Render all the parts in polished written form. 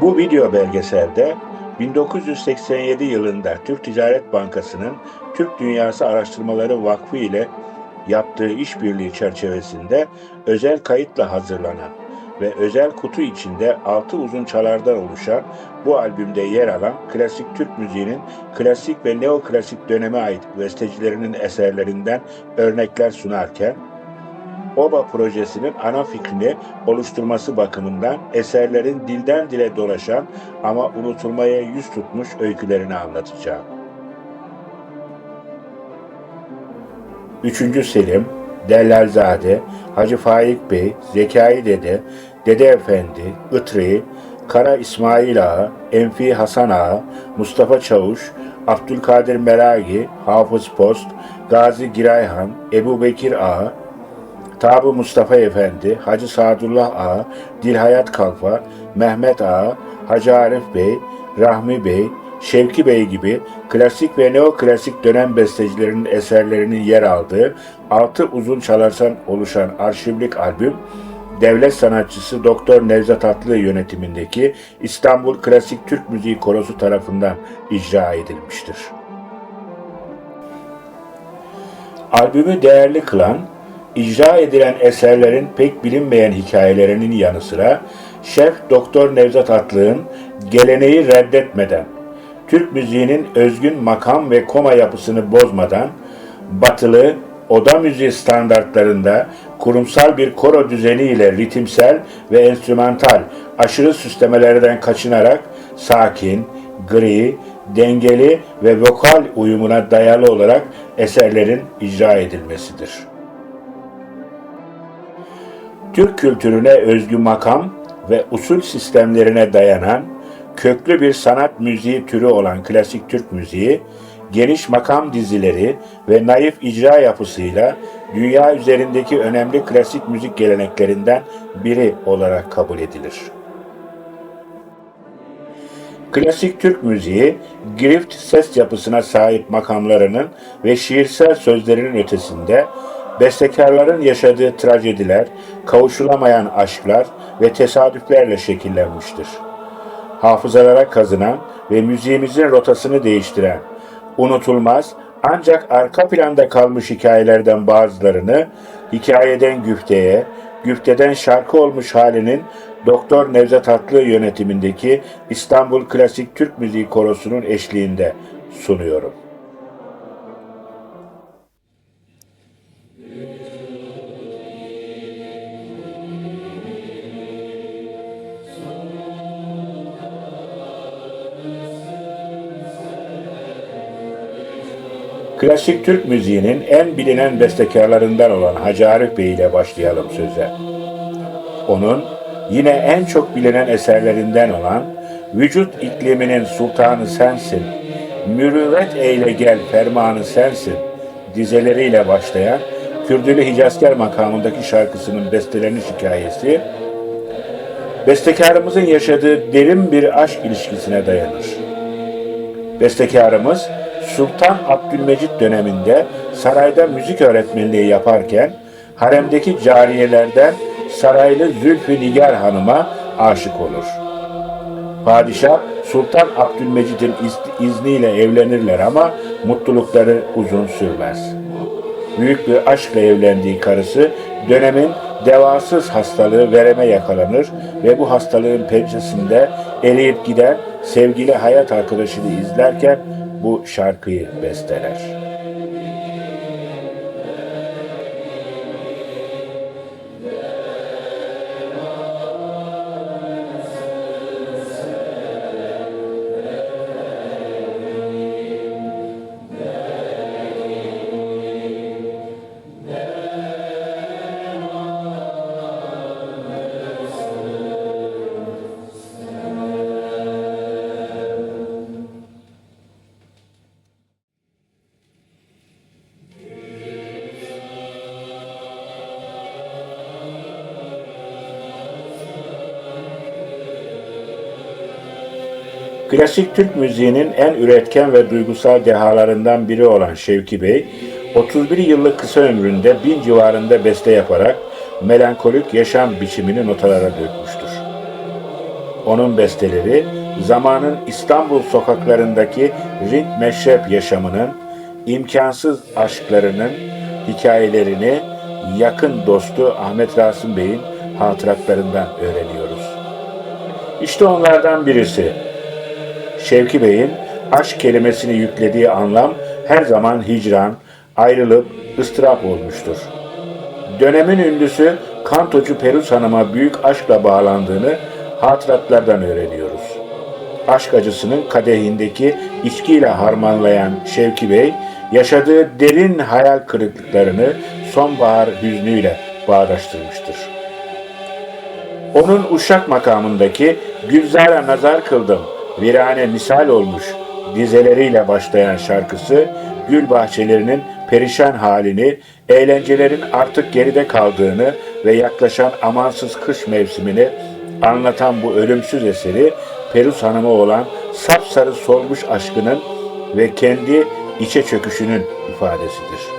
Bu video belgeselde 1987 yılında Türk Ticaret Bankası'nın Türk Dünyası Araştırmaları Vakfı ile yaptığı işbirliği çerçevesinde özel kayıtla hazırlanan ve özel kutu içinde 6 uzun çalardan oluşan bu albümde yer alan klasik Türk müziğinin klasik ve neoklasik döneme ait bestecilerinin eserlerinden örnekler sunarken, OBA projesinin ana fikrini oluşturması bakımından eserlerin dilden dile dolaşan ama unutulmaya yüz tutmuş öykülerini anlatacağım. 3. Selim, Dellalzade, Hacı Faik Bey, Zekai Dede, Dede Efendi, Itri, Kara İsmail Ağa, Enfi Hasan Ağa, Mustafa Çavuş, Abdülkadir Meragi, Hafız Post, Gazi Girayhan, Ebu Bekir Ağa, Tabı Mustafa Efendi, Hacı Sadullah Ağa, Dilhayat Kalfa, Mehmet Ağa, Hacı Arif Bey, Rahmi Bey, Şevki Bey gibi klasik ve neoklasik dönem bestecilerinin eserlerinin yer aldığı 6 uzun çalarsan oluşan arşivlik albüm, devlet sanatçısı Doktor Nevzat Atlı yönetimindeki İstanbul Klasik Türk Müziği Korosu tarafından icra edilmiştir. Albümü değerli kılan, icra edilen eserlerin pek bilinmeyen hikayelerinin yanı sıra Şef Doktor Nevzat Atlı'nın geleneği reddetmeden, Türk müziğinin özgün makam ve koma yapısını bozmadan, batılı oda müziği standartlarında kurumsal bir koro düzeni ile ritimsel ve enstrümantal aşırı süslemelerden kaçınarak sakin, gri, dengeli ve vokal uyumuna dayalı olarak eserlerin icra edilmesidir. Türk kültürüne özgü makam ve usul sistemlerine dayanan köklü bir sanat müziği türü olan klasik Türk müziği, geniş makam dizileri ve naif icra yapısıyla dünya üzerindeki önemli klasik müzik geleneklerinden biri olarak kabul edilir. Klasik Türk müziği, girift ses yapısına sahip makamlarının ve şiirsel sözlerinin ötesinde, bestekarların yaşadığı trajediler, kavuşulamayan aşklar ve tesadüflerle şekillenmiştir. Hafızalara kazınan ve müziğimizin rotasını değiştiren, unutulmaz ancak arka planda kalmış hikayelerden bazılarını hikayeden güfteye, güfteden şarkı olmuş halinin Doktor Nevzat Atlı yönetimindeki İstanbul Klasik Türk Müziği Korosu'nun eşliğinde sunuyorum. Klasik Türk müziğinin en bilinen bestekarlarından olan Hacı Arif Bey ile başlayalım söze. Onun yine en çok bilinen eserlerinden olan Vücut ikliminin sultanı sensin, mürüvvet eyle gel fermanı sensin dizeleriyle başlayan Kürdülü Hicazkar makamındaki şarkısının besteleniş hikayesi, bestekarımızın yaşadığı derin bir aşk ilişkisine dayanır. Bestekarımız Sultan Abdülmecit döneminde sarayda müzik öğretmenliği yaparken haremdeki cariyelerden saraylı Zülfü Nigar Hanım'a aşık olur. Padişah Sultan Abdülmecit'in izniyle evlenirler ama mutlulukları uzun sürmez. Büyük bir aşkla evlendiği karısı dönemin devasız hastalığı vereme yakalanır ve bu hastalığın pençesinde eriyip giden sevgili hayat arkadaşını izlerken bu şarkıyı besteler. Klasik Türk müziğinin en üretken ve duygusal dehalarından biri olan Şevki Bey, 31 yıllık kısa ömründe 1000 civarında beste yaparak melankolik yaşam biçimini notalara dökmüştür. Onun besteleri zamanın İstanbul sokaklarındaki ring meşrep yaşamının, imkansız aşklarının hikayelerini yakın dostu Ahmet Rasim Bey'in hatıratlarından öğreniyoruz. İşte onlardan birisi. Şevki Bey'in aşk kelimesini yüklediği anlam her zaman hicran, ayrılıp ıstırap olmuştur. Dönemin ünlüsü kantocu Perus Hanım'a büyük aşkla bağlandığını hatıratlardan öğreniyoruz. Aşk acısının kadehindeki içkiyle harmanlayan Şevki Bey, yaşadığı derin hayal kırıklıklarını sonbahar hüznüyle bağdaştırmıştır. Onun Uşak makamındaki Gülzar'a nazar kıldım, virane misal olmuş dizeleriyle başlayan şarkısı, gül bahçelerinin perişan halini, eğlencelerin artık geride kaldığını ve yaklaşan amansız kış mevsimini anlatan bu ölümsüz eseri, Perus Hanım'a olan sapsarı solmuş aşkının ve kendi içe çöküşünün ifadesidir.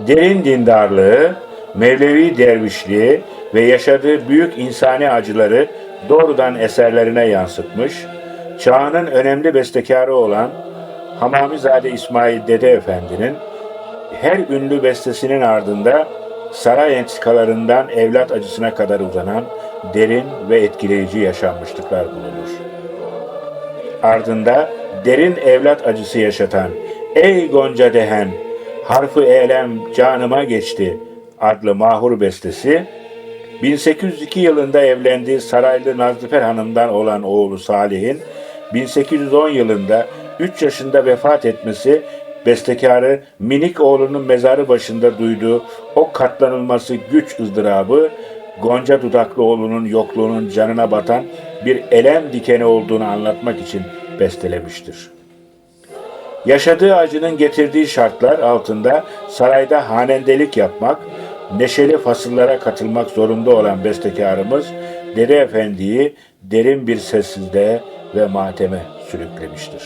Derin dindarlığı, Mevlevi dervişliği ve yaşadığı büyük insani acıları doğrudan eserlerine yansıtmış, çağının önemli bestekarı olan Hamamizade İsmail Dede Efendi'nin her ünlü bestesinin ardında saray entrikalarından evlat acısına kadar uzanan derin ve etkileyici yaşanmışlıklar bulunur. Ardında derin evlat acısı yaşatan "Ey Gonca Dehen, harfı elem canıma geçti" adlı mahur bestesi, 1802 yılında evlendiği Saraylı Nazlıfer Hanım'dan olan oğlu Salih'in 1810 yılında 3 yaşında vefat etmesi, bestekarı minik oğlunun mezarı başında duyduğu o katlanılması güç ızdırabı, Gonca dudaklı oğlunun yokluğunun canına batan bir elem dikeni olduğunu anlatmak için bestelemiştir. Yaşadığı acının getirdiği şartlar altında sarayda hanendelik yapmak, neşeli fasıllara katılmak zorunda olan bestekarımız Dede Efendi'yi derin bir sessizliğe ve mateme sürüklemiştir.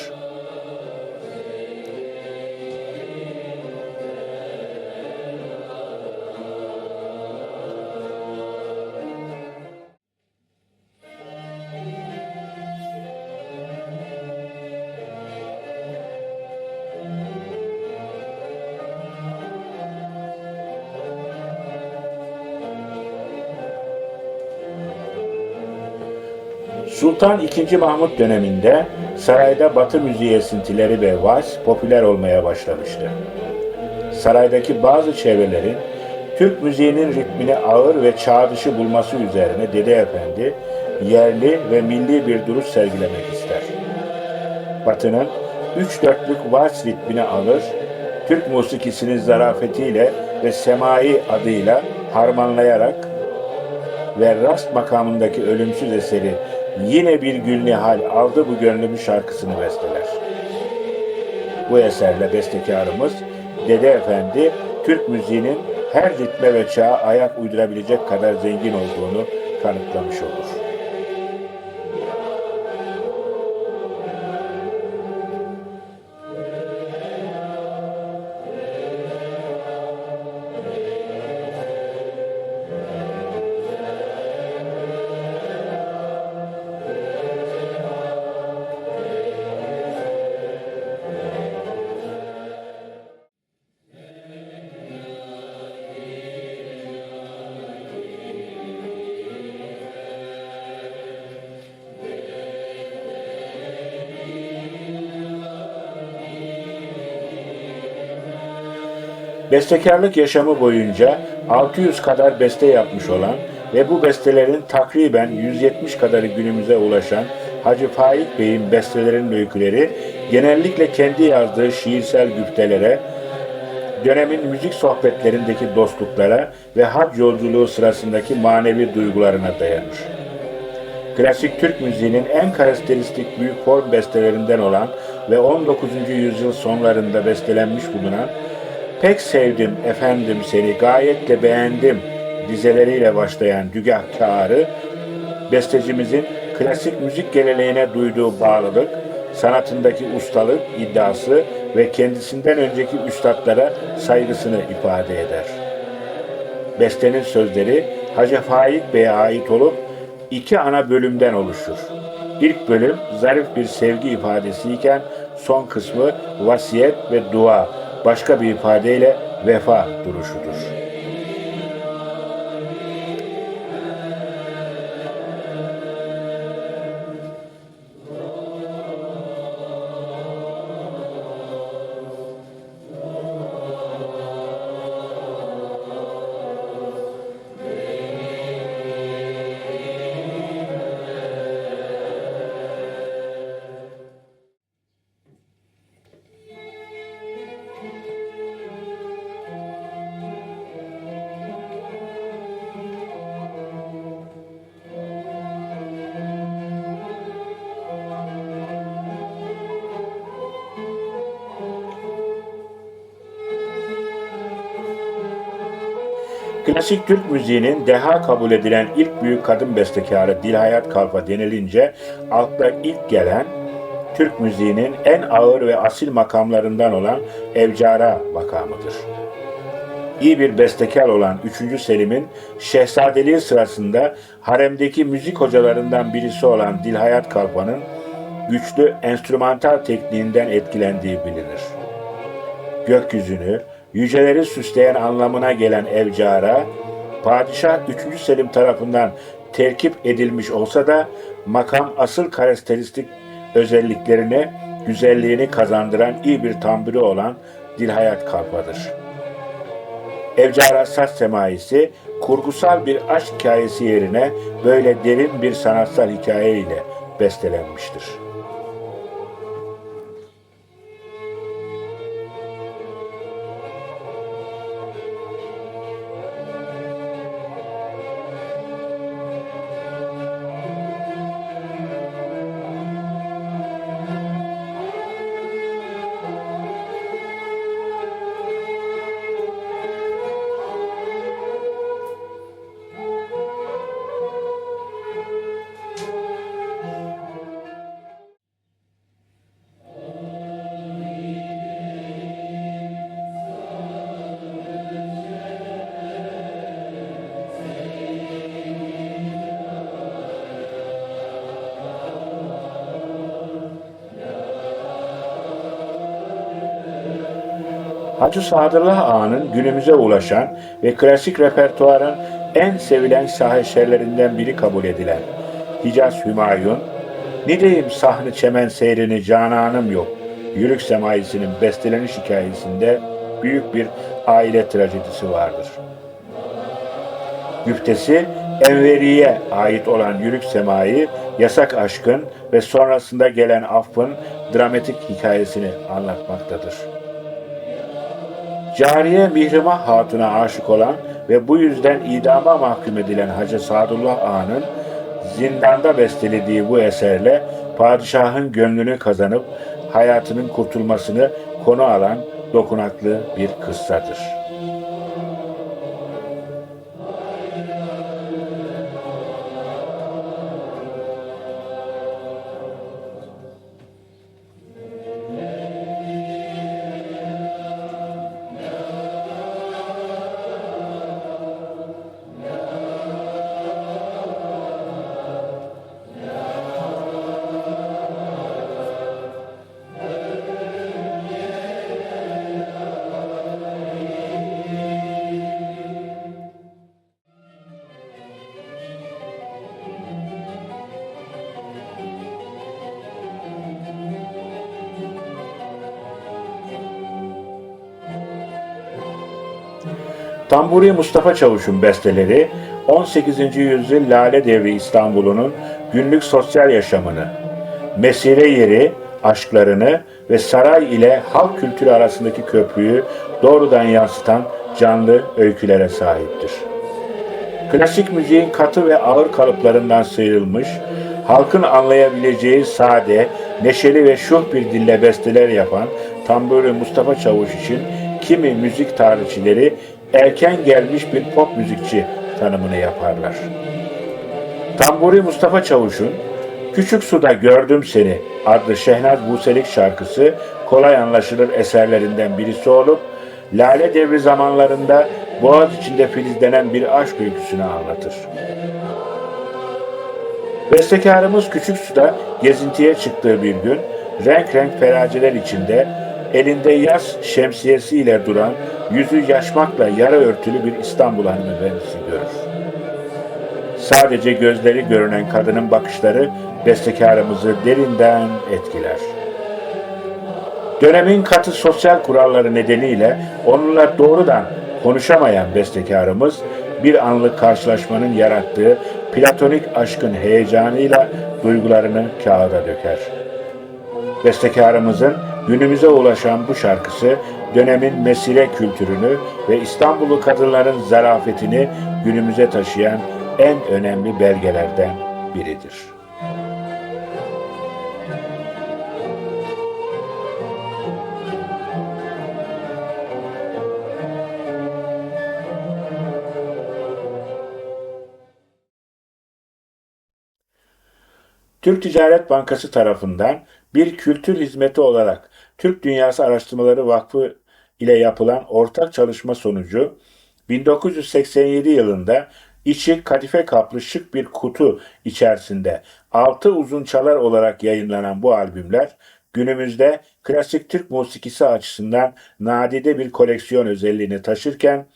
Sultan II. Mahmut döneminde sarayda Batı müziği esintileri ve vals popüler olmaya başlamıştı. Saraydaki bazı çevrelerin Türk müziğinin ritmini ağır ve çağ dışı bulması üzerine Dede Efendi yerli ve milli bir duruş sergilemek ister. Batı'nın 3/4'lük vals ritmini alır, Türk musikisinin zarafetiyle ve semai adıyla harmanlayarak ve rast makamındaki ölümsüz eseri "Yine bir gül nihal aldı bu gönlümü" şarkısını besteler. Bu eserle bestekarımız Dede Efendi, Türk müziğinin her ritme ve çağa ayak uydurabilecek kadar zengin olduğunu kanıtlamış olur. Bestekarlık yaşamı boyunca 600 kadar beste yapmış olan ve bu bestelerin takriben 170 kadarı günümüze ulaşan Hacı Faik Bey'in bestelerin öyküleri genellikle kendi yazdığı şiirsel güftelere, dönemin müzik sohbetlerindeki dostluklara ve hac yolculuğu sırasındaki manevi duygularına dayanır. Klasik Türk müziğinin en karakteristik büyük form bestelerinden olan ve 19. yüzyıl sonlarında bestelenmiş bulunan "Pek sevdim efendim seni, gayet de beğendim" dizeleriyle başlayan Dügahkarı, bestecimizin klasik müzik geleneğine duyduğu bağlılık, sanatındaki ustalık iddiası ve kendisinden önceki üstadlara saygısını ifade eder. Bestenin sözleri Hacı Faik Bey'e ait olup iki ana bölümden oluşur. İlk bölüm zarif bir sevgi ifadesiyken son kısmı vasiyet ve dua, başka bir ifadeyle vefa duruşudur. Klasik Türk müziğinin deha kabul edilen ilk büyük kadın bestekarı Dilhayat Kalfa denilince akla ilk gelen Türk müziğinin en ağır ve asil makamlarından olan Evcara makamıdır. İyi bir bestekar olan 3. Selim'in şehzadeliği sırasında haremdeki müzik hocalarından birisi olan Dilhayat Kalfa'nın güçlü enstrümantal tekniğinden etkilendiği bilinir. Gökyüzünü, yüceleri süsleyen anlamına gelen Evcara, Padişah 3. Selim tarafından terkip edilmiş olsa da makam asıl karakteristik özelliklerini, güzelliğini kazandıran iyi bir tamburi olan Dilhayat Kalfa'dır. Evcara Saz Semaisi, kurgusal bir aşk hikayesi yerine böyle derin bir sanatsal hikaye ile bestelenmiştir. Hacı Sadullah Ağa'nın günümüze ulaşan ve klasik repertuarın en sevilen şaheserlerinden biri kabul edilen Hicaz Hümayun, "Ne diyeyim sahne çemen seyrini cananım yok" Yörük Semaisi'nin besteleniş hikayesinde büyük bir aile trajedisi vardır. Güftesi Enveri'ye ait olan Yörük Semai, yasak aşkın ve sonrasında gelen affın dramatik hikayesini anlatmaktadır. Cariye Mihrimah Hatun'a aşık olan ve bu yüzden idama mahkum edilen Hacı Sadullah Ağa'nın zindanda bestelediği bu eserle padişahın gönlünü kazanıp hayatının kurtulmasını konu alan dokunaklı bir kıssadır. Tamburi Mustafa Çavuş'un besteleri 18. yüzyıl Lale Devri İstanbul'unun günlük sosyal yaşamını, mesire yeri, aşklarını ve saray ile halk kültürü arasındaki köprüyü doğrudan yansıtan canlı öykülere sahiptir. Klasik müziğin katı ve ağır kalıplarından sıyrılmış, Halkın anlayabileceği sade, neşeli ve şuh bir dille besteler yapan Tamburi Mustafa Çavuş için kimi müzik tarihçileri erken gelmiş bir pop müzikçi tanımını yaparlar. Tamburi Mustafa Çavuş'un "Küçük Suda Gördüm Seni" adlı Şehnaz Buselik şarkısı kolay anlaşılır eserlerinden birisi olup, Lale Devri zamanlarında Boğaz içinde filizlenen bir aşk öyküsünü anlatır. Bestekarımız Küçük Su'da gezintiye çıktığı bir gün, renk renk feraceler içinde, elinde yaz şemsiyesiyle duran, yüzü yaşmakla yarı örtülü bir İstanbul hanımefendisi görür. Sadece gözleri görünen kadının bakışları bestekarımızı derinden etkiler. Dönemin katı sosyal kuralları nedeniyle onunla doğrudan konuşamayan bestekarımız, bir anlık karşılaşmanın yarattığı platonik aşkın heyecanıyla duygularını kağıda döker. Bestekarımızın günümüze ulaşan bu şarkısı, dönemin mesire kültürünü ve İstanbullu kadınların zarafetini günümüze taşıyan en önemli belgelerden biridir. Türk Ticaret Bankası tarafından bir kültür hizmeti olarak Türk Dünyası Araştırmaları Vakfı ile yapılan ortak çalışma sonucu 1987 yılında içi kadife kaplı şık bir kutu içerisinde 6 uzun çalar olarak yayınlanan bu albümler günümüzde klasik Türk musikisi açısından nadide bir koleksiyon özelliğini taşırken,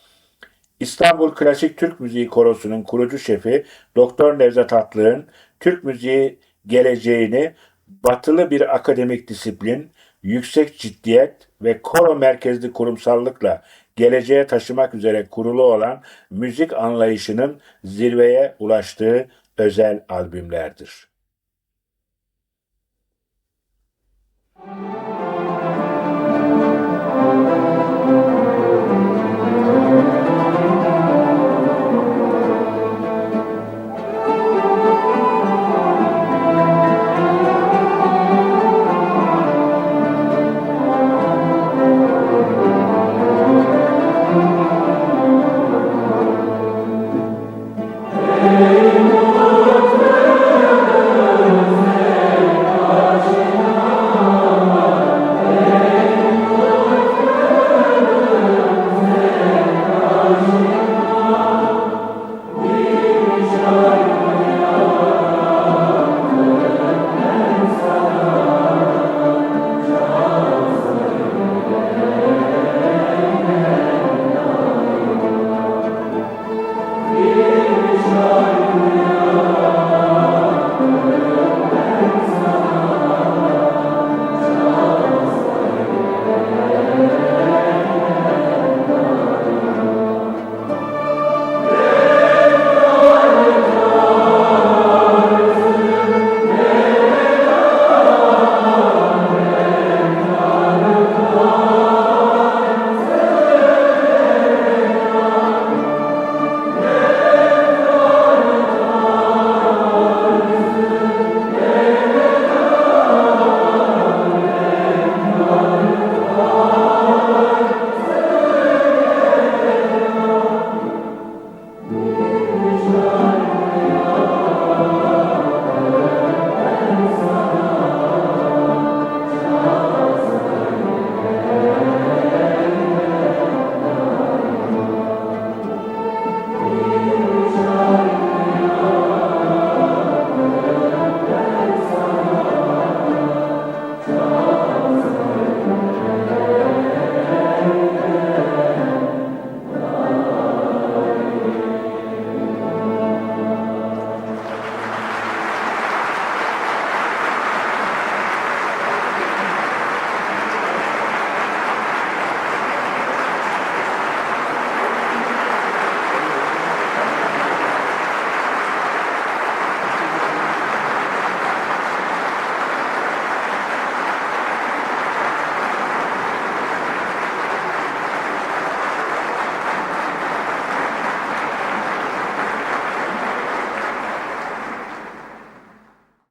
İstanbul Klasik Türk Müziği Korosu'nun kurucu şefi Doktor Nevzat Atlık'ın Türk müziği geleceğini batılı bir akademik disiplin, yüksek ciddiyet ve koro merkezli kurumsallıkla geleceğe taşımak üzere kurulu olan müzik anlayışının zirveye ulaştığı özel albümlerdir.